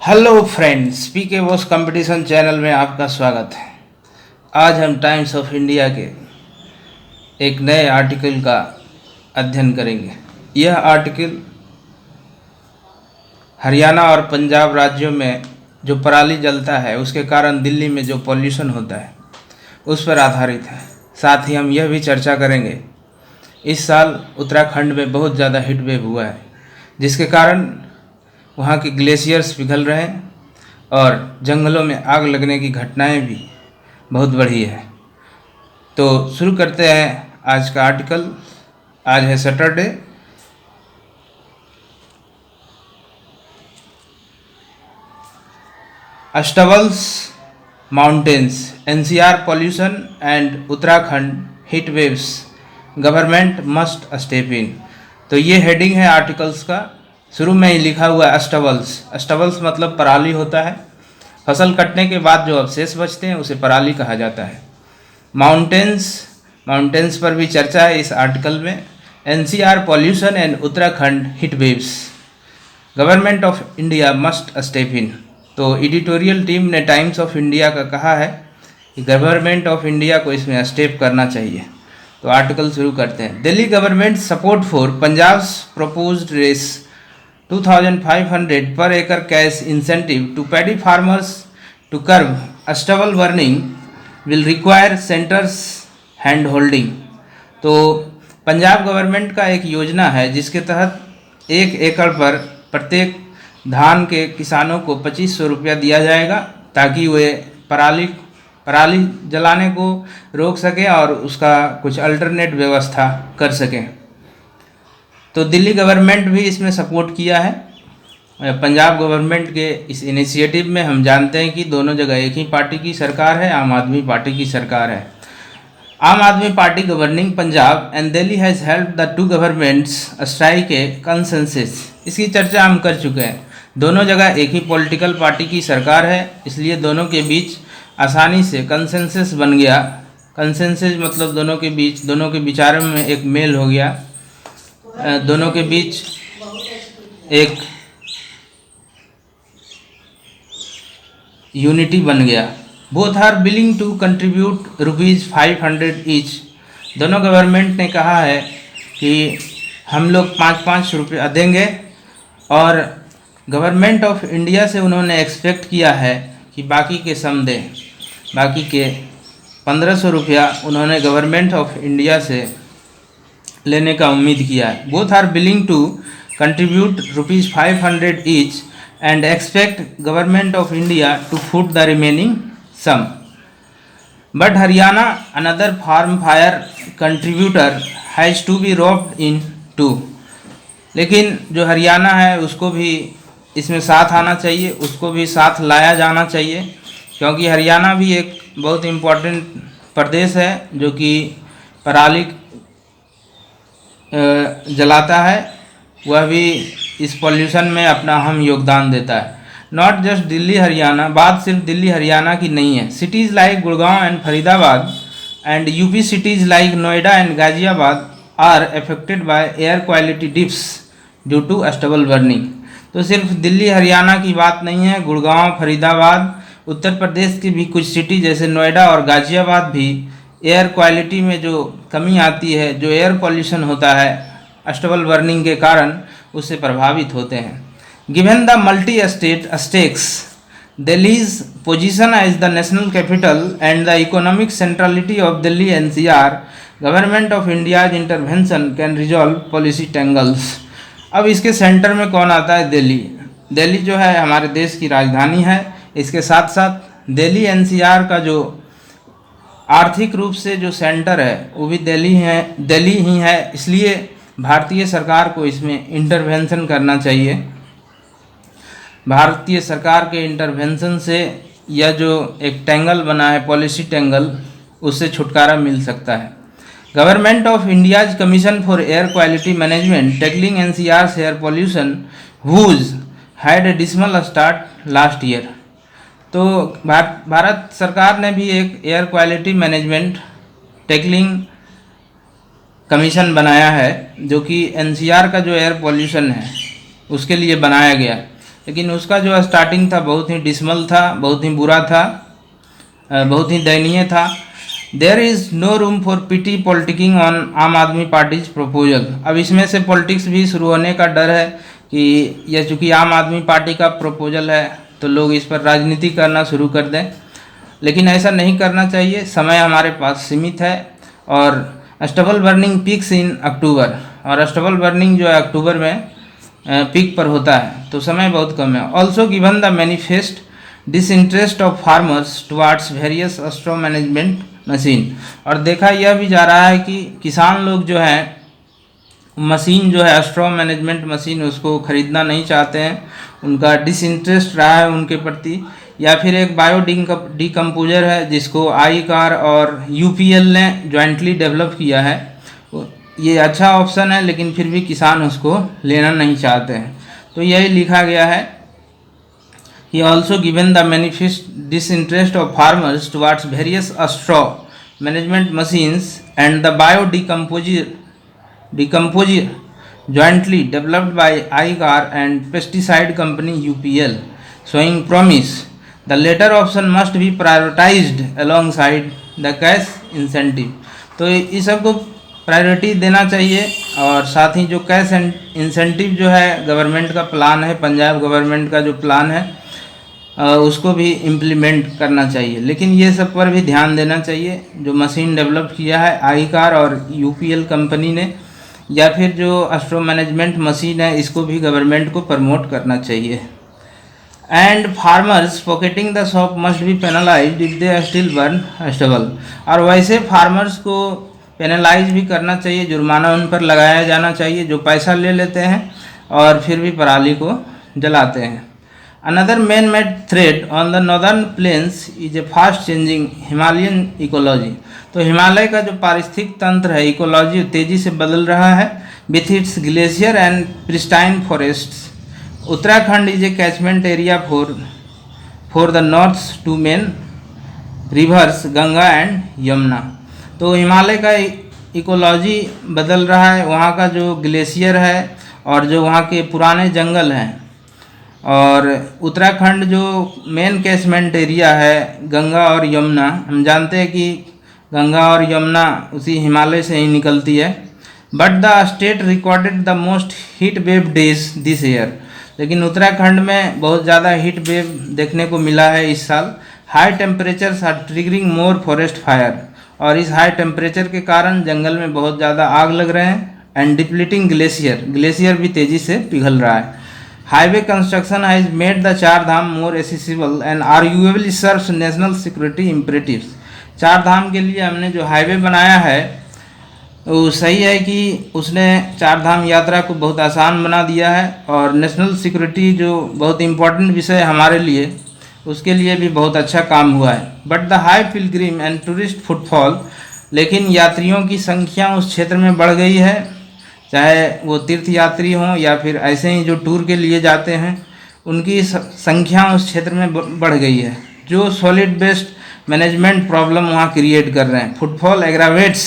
Hello friends, पीके boss competition channel में आपका स्वागत है। आज हम टाइम्स ऑफ इंडिया के एक नए आर्टिकल का अध्ययन करेंगे। यह आर्टिकल हरियाणा और पंजाब राज्यों में जो पराली जलता है उसके कारण दिल्ली में जो पॉल्यूशन होता है उस पर आधारित है। साथ ही हम यह भी चर्चा करेंगे, इस साल उत्तराखंड में बहुत ज़्यादा हीट वेव हुआ है जिसके कारण वहाँ के ग्लेशियर्स पिघल रहे हैं और जंगलों में आग लगने की घटनाएं भी बहुत बढ़ी है। तो शुरू करते हैं आज का आर्टिकल। आज है सैटरडे। अष्टवल्स mountains, NCR pollution and Uttarakhand heat waves, government must step in. तो ये हेडिंग है आर्टिकल्स का। शुरू में ही लिखा हुआ है अष्टवल्स। अष्टवल्स मतलब पराली होता है। फसल कटने के बाद जो अवशेष बचते हैं उसे पराली कहा जाता है। माउंटेन्स पर भी चर्चा है इस आर्टिकल में। NCR pollution and Uttarakhand heat waves, government of India must step in. तो एडिटोरियल टीम ने टाइम्स ऑफ इंडिया का कहा है कि गवर्नमेंट ऑफ इंडिया को इसमें स्टेप करना चाहिए। तो आर्टिकल शुरू करते हैं। Delhi government support for Punjab's proposed Rs 2500 per acre cash incentive to paddy farmers to curb stubble burning will require center's hand holding। तो पंजाब गवर्नमेंट का एक योजना है जिसके तहत 1 एकड़ पर प्रत्येक धान के किसानों को 2500 रुपया दिया जाएगा ताकि वे पराली जलाने को रोक सकें और उसका कुछ अल्टरनेट व्यवस्था कर सकें। तो दिल्ली गवर्नमेंट भी इसमें सपोर्ट किया है। पंजाब गवर्नमेंट के इस इनिशिएटिव में हम जानते हैं कि दोनों जगह एक ही पार्टी की सरकार है, आम आदमी पार्टी की सरकार है। आम आदमी party governing Punjab and Delhi has helped the two governments strike a consensus. इसकी चर्चा हम कर चुके हैं। दोनों जगह एक ही पॉलिटिकल पार्टी की सरकार है, इसलिए दोनों के बीच आसानी से कंसेंसस बन गया। कंसेंसस मतलब दोनों के विचारों में एक मेल हो गया, दोनों के बीच एक यूनिटी बन गया। Both are willing to contribute ₹500 each. दोनों गवर्नमेंट ने कहा है कि हम लोग 5-5 रुपया देंगे और गवर्नमेंट ऑफ इंडिया से उन्होंने एक्सपेक्ट किया है कि बाकी के सम दें। बाकी के 1500 रुपया उन्होंने गवर्नमेंट ऑफ इंडिया से लेने का उम्मीद किया है। Both are willing to contribute ₹500 each and expect government of India to foot the remaining sum. But Haryana another farm fire contributor has to be roped in too. लेकिन जो हरियाणा है उसको भी इसमें साथ आना चाहिए, उसको भी साथ लाया जाना चाहिए, क्योंकि हरियाणा भी एक बहुत इम्पोर्टेंट प्रदेश है जो कि पराली जलाता है। वह भी इस पॉल्यूशन में अपना अहम योगदान देता है। नॉट जस्ट दिल्ली हरियाणा, बात सिर्फ दिल्ली हरियाणा की नहीं है। Cities like Gurgaon and Faridabad and UP cities like Noida and Ghaziabad are affected by air quality dips due to stubble burning. तो सिर्फ दिल्ली हरियाणा की बात नहीं है, गुड़गांव, फरीदाबाद, उत्तर प्रदेश की भी कुछ सिटी जैसे नोएडा और गाजियाबाद भी एयर क्वालिटी में जो कमी आती है, जो एयर पॉल्यूशन होता है स्टबल बर्निंग के कारण, उससे प्रभावित होते हैं। Given the multi state stakes, Delhi's position as the national capital and the economic centrality of Delhi NCR, government of India's intervention can resolve policy tangles. अब इसके सेंटर में कौन आता है? दिल्ली। दिल्ली जो है हमारे देश की राजधानी है। इसके साथ साथ दिल्ली एनसीआर का जो आर्थिक रूप से जो सेंटर है वो भी दिल्ली ही है। इसलिए भारतीय सरकार को इसमें इंटरवेंशन करना चाहिए। भारतीय सरकार के इंटरवेंशन से यह जो एक टेंगल बना है, पॉलिसी टेंगल, उससे छुटकारा मिल सकता है। Government of India's commission for air quality management tackling NCR air pollution whose had a dismal start last year. तो भारत सरकार ने भी एक air quality management tackling commission बनाया है जो कि एनसीआर का जो एयर पॉल्यूशन है उसके लिए बनाया गया। लेकिन उसका जो स्टार्टिंग था बहुत ही डिसमल था, बहुत ही बुरा था, बहुत ही दयनीय था। There is no room for petty politicking on Aam Aadmi parties proposal. अब इसमें से पॉलिटिक्स भी शुरू होने का डर है कि यह चूँकि आम आदमी पार्टी का प्रपोजल है तो लोग इस पर राजनीति करना शुरू कर दें, लेकिन ऐसा नहीं करना चाहिए। समय हमारे पास सीमित है और स्टबल बर्निंग पीक्स इन अक्टूबर, और स्टबल बर्निंग जो है अक्टूबर में पीक पर होता है, तो समय बहुत कम है। Also given the manifest disinterest of farmers towards various straw management machine, और देखा यह भी जा रहा है कि किसान लोग जो है मशीन जो है स्ट्रॉ मैनेजमेंट मशीन उसको ख़रीदना नहीं चाहते हैं, उनका डिसइंटरेस्ट रहा है उनके प्रति। या फिर एक बायो डिकम्पोजर है जिसको आई कार और यूपीएल ने जॉइंटली डेवलप किया है, ये अच्छा ऑप्शन है, लेकिन फिर भी किसान उसको लेना नहीं चाहते हैं। तो यही लिखा गया है। He also given the manifest disinterest of farmers towards various straw management machines and the decomposer jointly developed by ICAR and pesticide company UPL, showing promise. The latter option must be prioritized alongside the cash incentive. तो इस सब को priority देना चाहिए, और साथ ही जो cash incentive जो है गवर्नमेंट का प्लान है, पंजाब गवर्नमेंट का जो प्लान है उसको भी इम्प्लीमेंट करना चाहिए। लेकिन ये सब पर भी ध्यान देना चाहिए। जो मशीन डेवलप किया है आई कार और यूपीएल कंपनी ने, या फिर जो स्ट्रॉ मैनेजमेंट मशीन है, इसको भी गवर्नमेंट को प्रमोट करना चाहिए। And farmers pocketing the shop must be penalised if they still burn stubble, और वैसे फार्मर्स को पेनलाइज भी करना चाहिए, जुर्माना उन पर लगाया जाना चाहिए जो पैसा ले लेते हैं और फिर भी पराली को जलाते हैं। Another man-made threat on the northern plains is a fast-changing Himalayan ecology. तो हिमालय का जो पारिस्थितिक तंत्र है, इकोलॉजी तेज़ी से बदल रहा है। With its glacier and pristine forests, Uttarakhand is a catchment area for the north to main rivers Ganga and Yamuna. तो हिमालय का इकोलॉजी बदल रहा है, वहाँ का जो ग्लेशियर है और जो वहाँ के पुराने जंगल हैं, और उत्तराखंड जो मेन कैचमेंट एरिया है गंगा और यमुना, हम जानते हैं कि गंगा और यमुना उसी हिमालय से ही निकलती है। But the state recorded the most heat wave days this year, लेकिन उत्तराखंड में बहुत ज़्यादा हीट वेव देखने को मिला है इस साल। High temperatures are triggering more forest fire, और इस हाई टेम्परेचर के कारण जंगल में बहुत ज़्यादा आग लग रहे हैं। एंड डिप्लीटिंग ग्लेशियर भी तेज़ी से पिघल रहा है। Highway construction has made the Char Dham more accessible and arguably serves national security imperatives. Char Dham के लिए हमने जो हाईवे बनाया है वो सही है कि उसने चार धाम यात्रा को बहुत आसान बना दिया है, और नेशनल सिक्योरिटी जो बहुत इम्पोर्टेंट विषय है हमारे लिए, उसके लिए भी बहुत अच्छा काम हुआ है। But the high Pilgrim and tourist footfall, लेकिन यात्रियों की संख्या उस क्षेत्र में बढ़ गई है, चाहे वो तीर्थ यात्री हों या फिर ऐसे ही जो टूर के लिए जाते हैं, उनकी संख्या उस क्षेत्र में बढ़ गई है, जो सॉलिड वेस्ट मैनेजमेंट प्रॉब्लम वहाँ क्रिएट कर रहे हैं। Footfall aggravates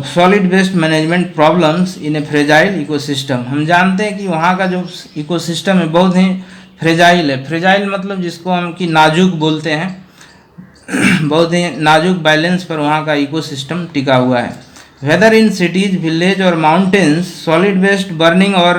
solid waste management problems in a fragile ecosystem. हम जानते हैं कि वहाँ का जो इकोसिस्टम है बहुत ही फ्रेजाइल है। फ्रेजाइल मतलब जिसको हम कि नाजुक बोलते हैं, बहुत ही नाजुक बैलेंस पर वहाँ का इकोसिस्टम टिका हुआ है। वेदर इन सिटीज, विलेज और माउंटेन्स, सॉलिड वेस्ट बर्निंग और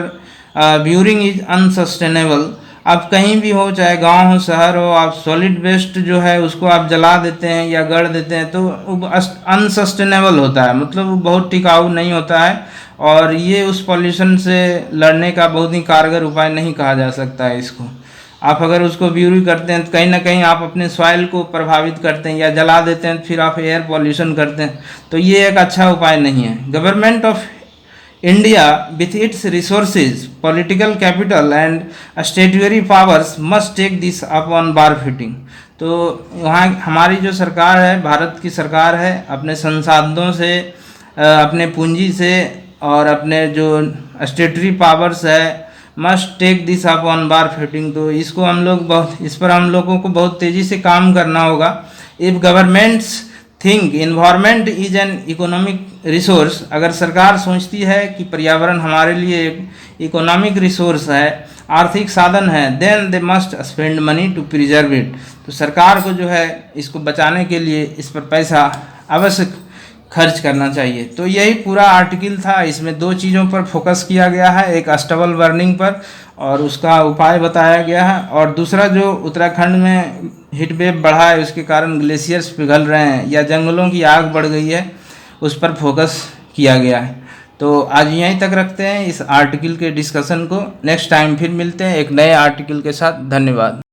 ब्यूरिंग इज अनसस्टेनेबल। आप कहीं भी हो, चाहे गांव हो शहर हो, आप सॉलिड वेस्ट जो है उसको आप जला देते हैं या गड़ देते हैं तो वो अनसस्टेनेबल होता है, मतलब वो बहुत टिकाऊ नहीं होता है, और ये उस पॉल्यूशन से लड़ने का बहुत ही कारगर उपाय नहीं कहा जा सकता है इसको। आप अगर उसको ब्यूरी करते हैं तो कहीं ना कहीं आप अपने सॉइल को प्रभावित करते हैं, या जला देते हैं फिर आप एयर पॉल्यूशन करते हैं, तो ये एक अच्छा उपाय नहीं है। Government of India with its resources, political capital and statutory powers must take this up on war footing. तो वहाँ हमारी जो सरकार है, भारत की सरकार है, अपने संसाधनों से, अपने पूंजी से और अपने जो स्टेटरी पावर्स है, must take this up on war footing. तो इस पर हम लोगों को बहुत तेज़ी से काम करना होगा। If governments think environment is an economic resource, अगर सरकार सोचती है कि पर्यावरण हमारे लिए एक इकोनॉमिक रिसोर्स है, आर्थिक साधन है, then they must spend money to preserve it, तो सरकार को जो है इसको बचाने के लिए इस पर पैसा आवश्यक खर्च करना चाहिए। तो यही पूरा आर्टिकल था, इसमें दो चीज़ों पर फोकस किया गया है, एक स्टबल बर्निंग पर और उसका उपाय बताया गया है, और दूसरा जो उत्तराखंड में हीट वेव बढ़ा है उसके कारण ग्लेशियर्स पिघल रहे हैं या जंगलों की आग बढ़ गई है, उस पर फोकस किया गया है। तो आज यहीं तक रखते हैं इस आर्टिकल के डिस्कशन को, नेक्स्ट टाइम फिर मिलते हैं एक नए आर्टिकल के साथ। धन्यवाद।